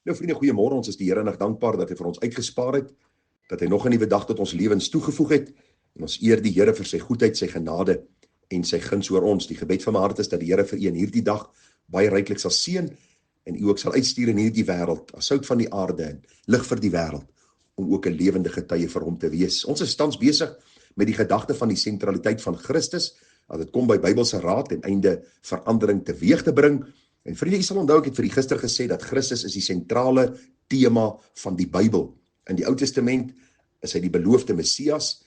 Nou vriende, goeiemôre, ons is die Here nog dankbaar dat hy vir ons uitgespaar het, dat hy nog 'n nuwe dag tot ons lewens toegevoeg het, en ons eer die Here vir sy goedheid, sy genade en sy guns oor ons. Die gebed van my hart is dat die Here vir u in hierdie dag baie ryklik sal seën, en u ook sal uitstuur in hierdie wêreld, as sout van die aarde en lig vir die wêreld, om ook 'n lewende getuie vir hom te wees. Ons is tans besig met die gedagte van die sentraliteit van Christus, as dit kom by Bybelse raad en einde verandering teweeg te bring. En vriende, u sal onthou, ek het vir u gister gesê dat Christus is die sentrale tema van die Bybel. In die Ou Testament is hy die beloofde Messias.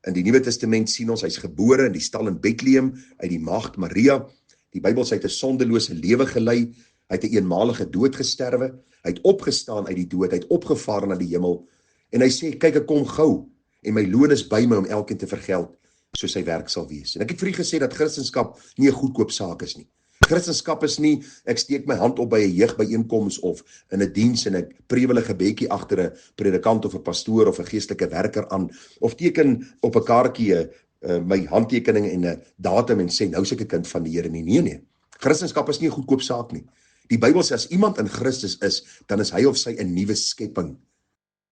In die Nuwe Testament sien ons hy's gebore in die stal in Bethlehem uit die maagd Maria. Die Bybel sê hy het 'n sondelose lewe gelei. Hy het 'n eenmalige dood gesterwe. Hy het opgestaan uit die dood. Hy het opgevaar na die hemel. En hy sê, kyk, ek kom gou en my loon is by my om elkeen te vergeld soos sy werk sal wees. En ek het vir u gesê dat Christendom nie 'n goedkoop saak is nie. Christendom is nie, ek steek my hand op by 'n jeugbyeenkoms of in 'n diens en ek prewel 'n gebedjie agter 'n predikant of 'n pastoor of 'n geestelike werker aan, of teken op 'n kaartjie my handtekening en 'n datum en sê, nou is ek 'n kind van die Here nie. Nee. Christendom is nie 'n goedkoop saak nie. Die Bybel sê as iemand in Christus is, dan is hy of sy 'n nuwe skepping.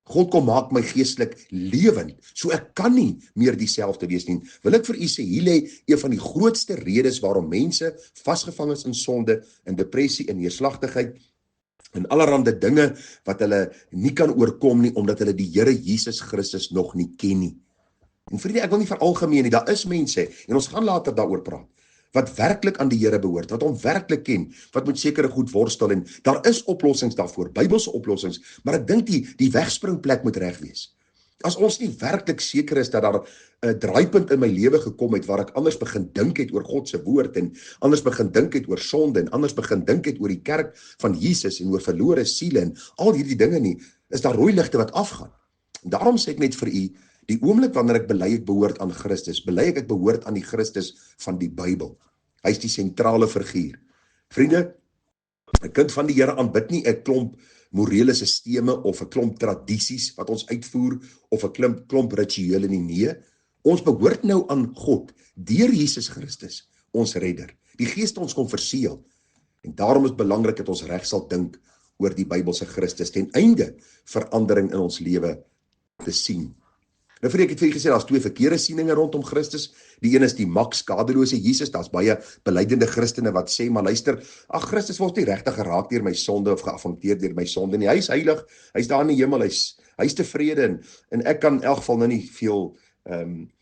God kom maak my geestelik lewend, so ek kan nie meer dieselfde wees nie. Wil ek vir u sê, hier lê een van die grootste redes waarom mense vasgevang is in sonde, in depressie, in neerslagtigheid, en allerhande dinge wat hulle nie kan oorkom nie, omdat hulle die Here Jesus Christus nog nie ken nie. En vriende, ek wil nie veralgemeen nie, daar is mense, en ons gaan later daaroor praat, wat werklik aan die Here behoort, wat hom werklik ken, wat met sekere goed worstel, en daar is oplossings daarvoor, Bybelse oplossings, maar ek dink die wegspringplek moet reg wees. As ons nie werklik seker is dat daar 'n draaipunt in my lewe gekom het, waar ek anders begin dink het oor God se woord, en anders begin dink het oor sonde, en anders begin dink het oor die kerk van Jesus, en oor verlore siele, en al hierdie dinge nie, is daar rooi ligte wat afgaan. En daarom sê ek net vir u, die oomblik wanneer ek bely ek behoort aan Christus, bely ek behoort aan die Christus van die Bybel. Hy is die sentrale figuur. Vriende, 'n kind van die Here aanbid nie 'n klomp morele sisteme of 'n klomp tradisies wat ons uitvoer of 'n klomp rituele nie. Nee, ons behoort nou aan God deur Jesus Christus, ons redder. Die Gees het ons kom verseël. En daarom is belangrik dat ons reg sal dink oor die Bybelse Christus ten einde verandering in ons lewe te sien. Nou vir ek het vir julle gesê, daar's twee verkeerde sieninge rondom Christus. Die een is die mak skadelose Jesus. Daar's baie belydende Christene wat sê, maar luister, ag, Christus word nie regtig geraak deur my sonde of geaffekteer deur my sonde nie. Hy is heilig, hy's daar in die hemel, hy's tevrede, en ek kan in elk geval nou nie veel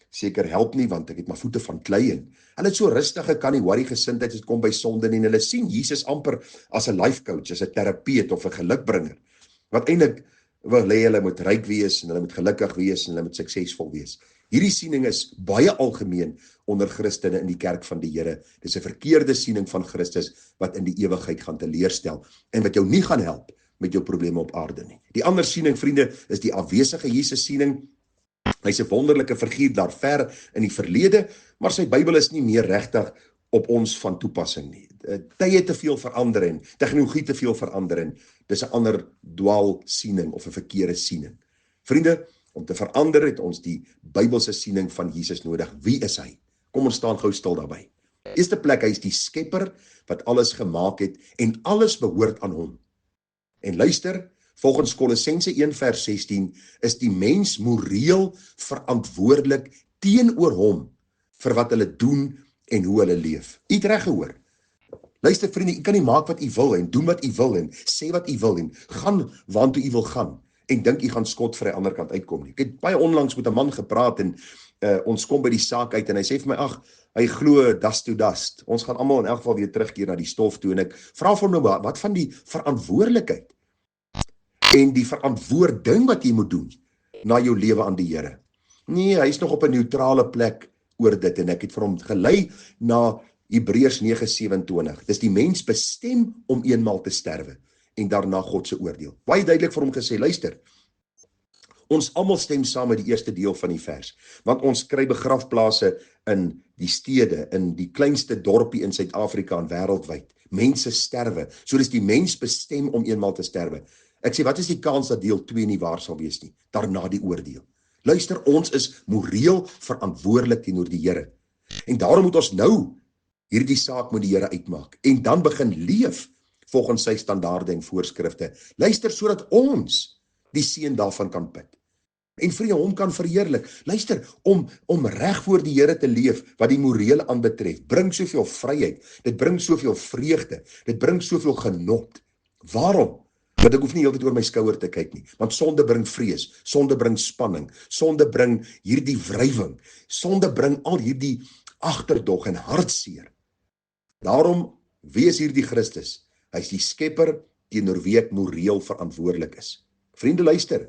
seker help nie, want ek het maar voete van klei in. Hulle het so rustige kan nie worry gesindheid as dit kom by sonde nie, en hulle sien Jesus amper as 'n life coach, as 'n terapeut of 'n gelukbringer, wat eintlik wil hê hulle moet ryk wees, en hulle moet gelukkig wees, en hulle moet suksesvol wees. Hierdie siening is baie algemeen onder Christene in die kerk van die Here. Dis 'n verkeerde siening van Christus, wat in die ewigheid gaan teleurstel, en wat jou nie gaan help met jou probleme op aarde nie. Die ander siening, vriende, is die afwesige Jesus siening. Hy's 'n wonderlike figuur daar ver in die verlede, maar sy Bybel is nie meer regtig op ons van toepassing nie. Tye te veel verander en tegnologie te veel verander, en dis 'n ander dwaal siening of 'n verkeerde siening. Vriende, om te verander het ons die Bybelse siening van Jesus nodig. Wie is hy? Kom ons staan gou stil daarby. Eerste plek, hy is die skepper wat alles gemaak het, en alles behoort aan hom. En luister, volgens Kolossense 1 vers 16 is die mens moreel verantwoordelik teenoor hom vir wat hulle doen en hoe hulle leef. U het reg gehoor. Luister vriende, u kan nie maak wat u wil en doen wat u wil en sê wat u wil en gaan waantoe u wil gaan en dink u gaan skotvry aan die ander kant uitkom nie. Ek het baie onlangs met 'n man gepraat, en ons kom by die saak uit, en hy sê vir my, ag, hy glo dust to dust. Ons gaan almal in elk geval weer terugkeer na die stof toe, en ek vra vir hom nou, wat van die verantwoordelikheid en die verantwoording wat jy moet doen na jou lewe aan die Here? Nee, hy is nog op 'n neutrale plek oor dit, en ek het vir hom gelei na Hebreërs 9:27. Dis die mens bestem om eenmaal te sterwe, en daarna God se oordeel. Baie duidelik vir hom gesê, luister, ons almal stem saam met die eerste deel van die vers, want ons kry begrafplase in die stede, in die kleinste dorpie in Suid-Afrika en wêreldwyd. Mense sterwe, so dis die mens bestem om eenmaal te sterwe. Ek sê, wat is die kans dat deel 2 nie waar sal wees nie? Daarna die oordeel. Luister, ons is moreel verantwoordelik teenoor die Here. En daarom moet ons nou hierdie saak met die Here uitmaak, en dan begin leef volgens sy standaarde en voorskrifte. Luister, sodat ons die seën daarvan kan put. En vriende, hom kan verheerlik. Luister, om reg voor die Here te leef, wat die morele aanbetref, bring soveel vryheid, dit bring soveel vreugde, dit bring soveel genot. Waarom? Want ek hoef nie heeltyd oor my skouer te kyk nie, want sonde bring vrees, sonde bring spanning, sonde bring hierdie wrywing, sonde bring al hierdie agterdog en hartseer. Daarom, wie is hierdie Christus? Hy is die skepper teenoor wie ek moreel verantwoordelik is. Vriende, luister,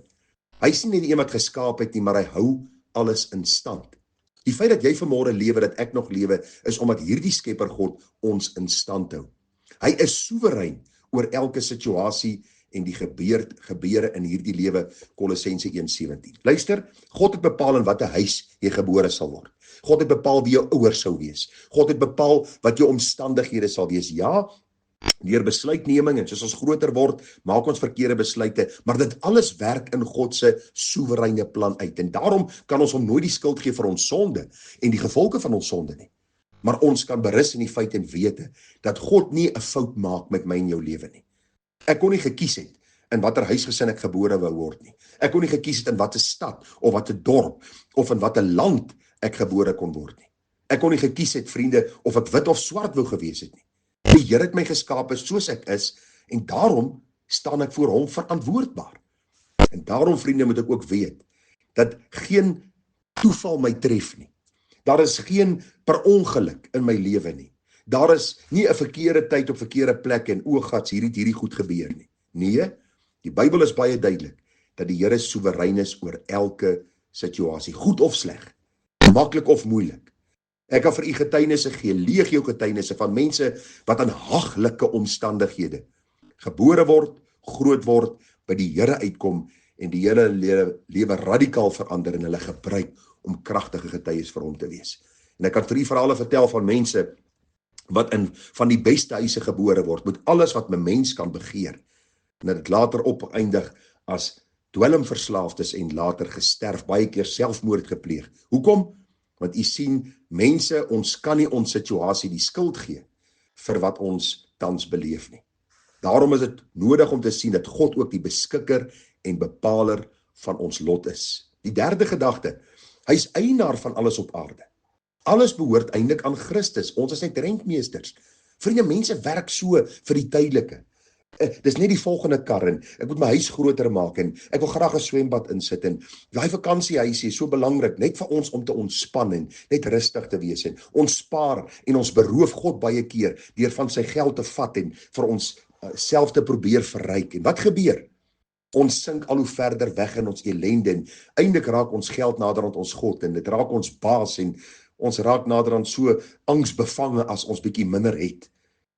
hy is nie net iemand geskaap het nie, maar hy hou alles in stand. Die feit dat jy vanmôre lewe, dat ek nog lewe, is omdat hierdie skepper God ons in stand hou. Hy is soewerein oor elke situasie en die gebeure in hierdie lewe, Kolossense 1:17. Luister, God het bepaal in watter huis jy gebore sal word. God het bepaal wie jou ouers sou wees. God het bepaal wat jou omstandighede sal wees. Ja, deur besluitneming en soos ons groter word, maak ons verkeerde besluite, maar dit alles werk in God se soewereine plan uit. En daarom kan ons hom nooit die skuld gee vir ons sonde en die gevolge van ons sonde nie. Maar ons kan berus in die feit en wete dat God nie 'n fout maak met my en jou lewe nie. Ek kon nie gekies het in watter huisgesin ek gebore wou word nie. Ek kon nie gekies het in watter stad of watter dorp of in watter land ek gebore kon word nie. Ek kon nie gekies het, vriende, of ek wit of swart wou gewees het nie. Die Here het my geskape soos ek is en daarom staan ek voor hom verantwoordbaar. En daarom, vriende, moet ek ook weet dat geen toeval my tref nie. Daar is geen per ongeluk in my lewe nie. Daar is nie 'n verkeerde tyd op verkeerde plek en gats hierdie goed gebeur nie. Nee, die Bybel is baie duidelik dat die Here soewerein is oor elke situasie, goed of sleg, maklik of moeilik. Ek kan vir u getuienisse gee, legio getuienisse van mense wat in haglike omstandighede gebore word, groot word, by die Here uitkom en die Here lewe radikaal verander en hulle gebruik om kragtige getuies vir hom te wees. En ek kan 3 verhale vertel van mense wat in van die beste huise gebore word, met alles wat 'n mens kan begeer, en dat dit later opeindig as dwelmverslaafdes en later gesterf, baie keer selfmoord gepleeg. Hoekom? Want u sien, mense, ons kan nie ons situasie die skuld gee vir wat ons tans beleef nie. Daarom is dit nodig om te sien dat God ook die beskikker en bepaler van ons lot is. Die derde gedagte, hy is eienaar van alles op aarde. Alles behoort eintlik aan Christus. Ons is net rentmeesters. Vriende, mense werk so vir die tydelike. Dis net die volgende kar en ek moet my huis groter maak en ek wil graag 'n swembad insit en daai vakansiehuisie is so belangrik net vir ons om te ontspan en net rustig te wees en ons spaar en ons beroof God baie keer deur van sy geld te vat en vir ons self te probeer verryk. En wat gebeur? Ons sink al hoe verder weg in ons ellende en eintlik raak ons geld naderhand ons God en dit raak ons baas en ons raak naderhand so angsbevange as ons bietjie minder het,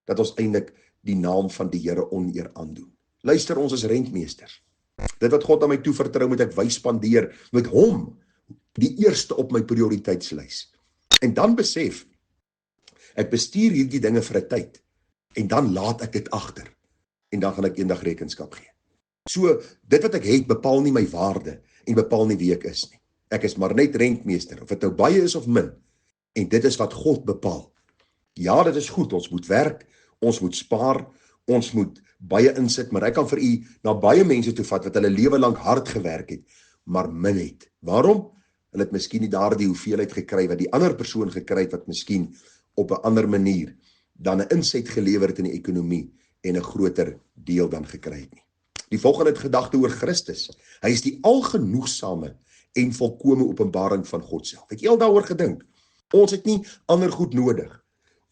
dat ons eintlik die naam van die Here oneer aandoen. Luister, ons is rentmeesters. Dit wat God aan my toevertrou, moet ek wys spandeer, met hom die eerste op my prioriteitslys. En dan besef, ek bestuur hierdie dinge vir 'n tyd, en dan laat ek dit agter, en dan gaan ek eendag rekenskap gee. So, dit wat ek het, bepaal nie my waarde, en bepaal nie wie ek is nie. Ek is maar net rentmeester, of dit nou baie is of min, en dit is wat God bepaal. Ja, dit is goed, ons moet werk, ons moet spaar, ons moet baie insit, maar ek kan vir u na baie mense toe vat, wat hulle lewe lank hard gewerk het, maar min het. Waarom? Hulle het miskien nie daardie hoeveelheid gekry, wat die ander persoon gekry het, wat miskien op 'n ander manier, dan 'n inset gelewer het in die ekonomie, en 'n groter deel dan gekry het nie. Die volgende gedagte oor Christus, hy is die algenoegsame en volkome openbaring van God self. Het jy al daaroor gedink? Ons het nie ander goed nodig,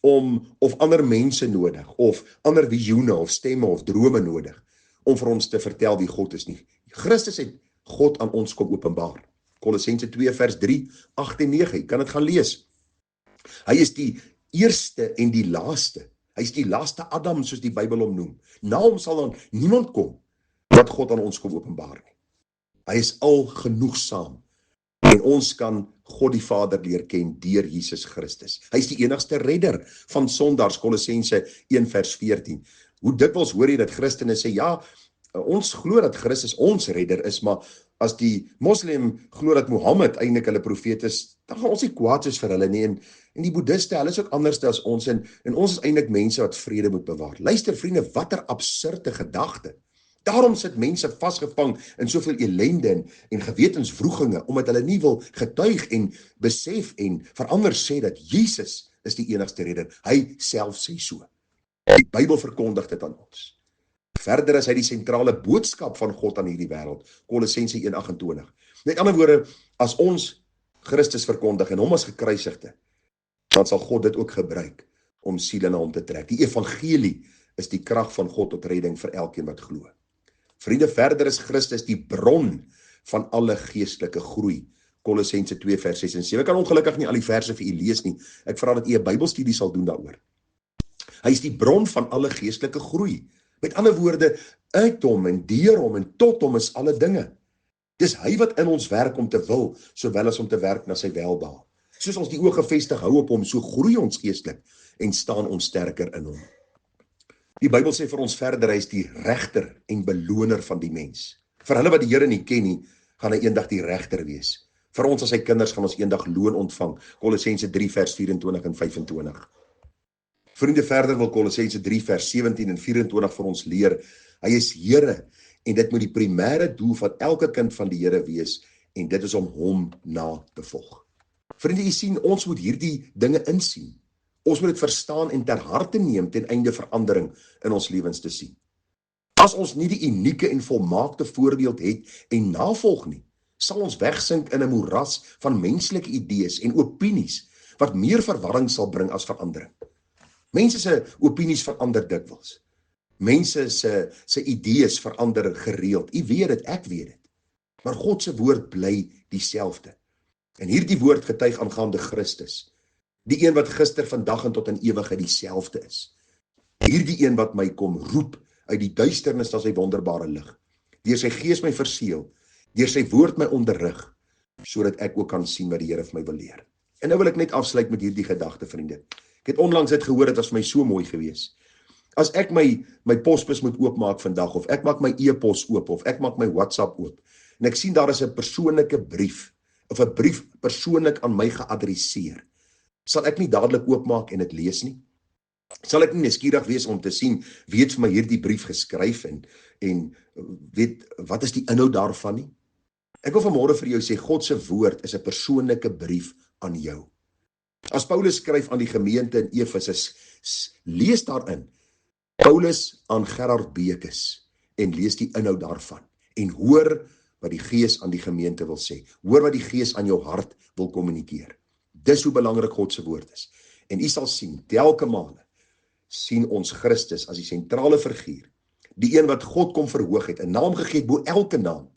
of ander mense nodig, of ander visioene, of stemme, of drome nodig, om vir ons te vertel wie God is nie. Christus het God aan ons kom openbaar. Kolossense 2 vers 3, 8 en 9, jy kan dit gaan lees. Hy is die eerste en die laaste. Hy is die laaste Adam, soos die Bybel hom noem. Na hom sal dan niemand kom, wat God aan ons kom openbaar nie. Hy is algenoegsaam, en ons kan God die Vader leer ken deur Jesus Christus. Hy is die enigste redder van sondaars, Kolossense 1 vers 14. Hoe dikwels hoor jy dat Christene sê, ja, ons glo dat Christus ons redder is, maar As die moslim glo dat Mohammed eintlik hulle profeet is, dan gaan ons nie kwaad soos vir hulle nie. En die boeddhiste, hulle is ook anders as ons, en ons is eintlik mense wat vrede moet bewaar. Luister vriende, watter absurde gedagte. Daarom sit mense vasgevang in soveel ellende en gewetenswroeginge, omdat hulle nie wil getuig en besef en verander sê dat Jesus is die enigste redder. Hy self sê so. Die Bybel verkondig dit aan ons. Verder is hy die sentrale boodskap van God aan hierdie wêreld. Kolossense 1:28. Met ander woorde, as ons Christus verkondig en hom as gekruisigde, dan sal God dit ook gebruik om siele na hom te trek. Die evangelie is die krag van God tot redding vir elkeen wat glo. Vriende, verder is Christus die bron van alle geestelike groei. Kolossense 2 vers 6 en 7. Ek kan ongelukkig nie al die verse vir u lees nie. Ek vra dat u 'n Bybelstudie sal doen daaroor. Hy is die bron van alle geestelike groei. Met ander woorde, uit hom en deur hom en tot hom is alle dinge. Dis hy wat in ons werk om te wil, sowel as om te werk na sy welbehae. Soos ons die oë gefestig hou op hom, so groei ons geestelik en staan ons sterker in hom. Die Bybel sê vir ons verder, hy is die regter en beloner van die mens. Vir hulle wat die Here nie ken nie, gaan hy eendag die regter wees. Vir ons as sy kinders gaan ons eendag loon ontvang. Kolossense 3 vers 24 en 25. Vriende, verder wil Kolossense 3 vers 17 en 24 vir ons leer. Hy is Here en dit moet die primêre doel van elke kind van die Here wees en dit is om hom na te volg. Vriende, jy sien, ons moet hierdie dinge insien. Ons moet dit verstaan en ter harte neem ten einde verandering in ons lewens te sien. As ons nie die unieke en volmaakte voorbeeld het en navolg nie, sal ons wegsink in 'n moeras van menslike idees en opinies wat meer verwarring sal bring as verandering. Mense se opinies verander dikwels. Mense se idees verander gereeld. U weet dit, ek weet dit. Maar God se woord bly dieselfde. En hierdie woord getuig aangaande Christus. Die een wat gister, vandag en tot in ewigheid dieselfde is. Hierdie een wat my kom roep uit die duisternis na sy wonderbare lig. Deur sy gees my verseël, deur sy woord my onderrig, sodat ek ook kan sien wat die Here vir my wil leer. En nou wil ek net afsluit met hierdie gedagte, vriende. Ek het onlangs dit gehoor, dit was vir my so mooi gewees. As ek my posbus moet oopmaak vandag, of ek maak my e-pos oop, of ek maak my WhatsApp oop, en ek sien daar is 'n persoonlike brief, of 'n brief persoonlik aan my geadresseer, sal ek nie dadelik oopmaak en dit lees nie? Sal ek nie nuuskierig wees om te sien wie het vir my hierdie brief geskryf en weet wat is die inhoud daarvan nie? Ek wil vanmôre vir jou sê, God se woord is 'n persoonlike brief aan jou. As Paulus skryf aan die gemeente in Efese, lees daarin Paulus aan Gerard Bekes en lees die inhoud daarvan en hoor wat die Gees aan die gemeente wil sê. Hoor wat die Gees aan jou hart wil kommunikeer. Dis hoe belangrik God se woord is. En u sal sien, telke male sien ons Christus as die sentrale figuur, die een wat God kom verhoog het, 'n naam gegee het bo elke naam,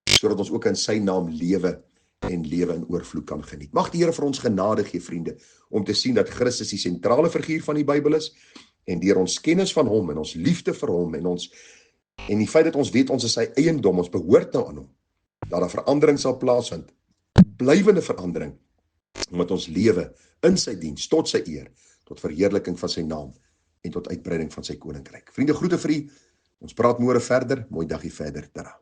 sodat ons ook in sy naam lewe en lewe in oorvloed kan geniet. Mag die Here vir ons genade gee, vriende, om te sien dat Christus die sentrale figuur van die Bybel is, en deur ons kennis van hom en ons liefde vir hom en die feit dat ons weet ons is sy eiendom, ons behoort nou aan hom, dat daar verandering sal plaasvind, blywende verandering, omdat ons lewe in sy diens, tot sy eer, tot verheerliking van sy naam en tot uitbreiding van sy koninkryk. Vriende, groete vir u. Ons praat môre verder. Mooi dagie verder. Tada.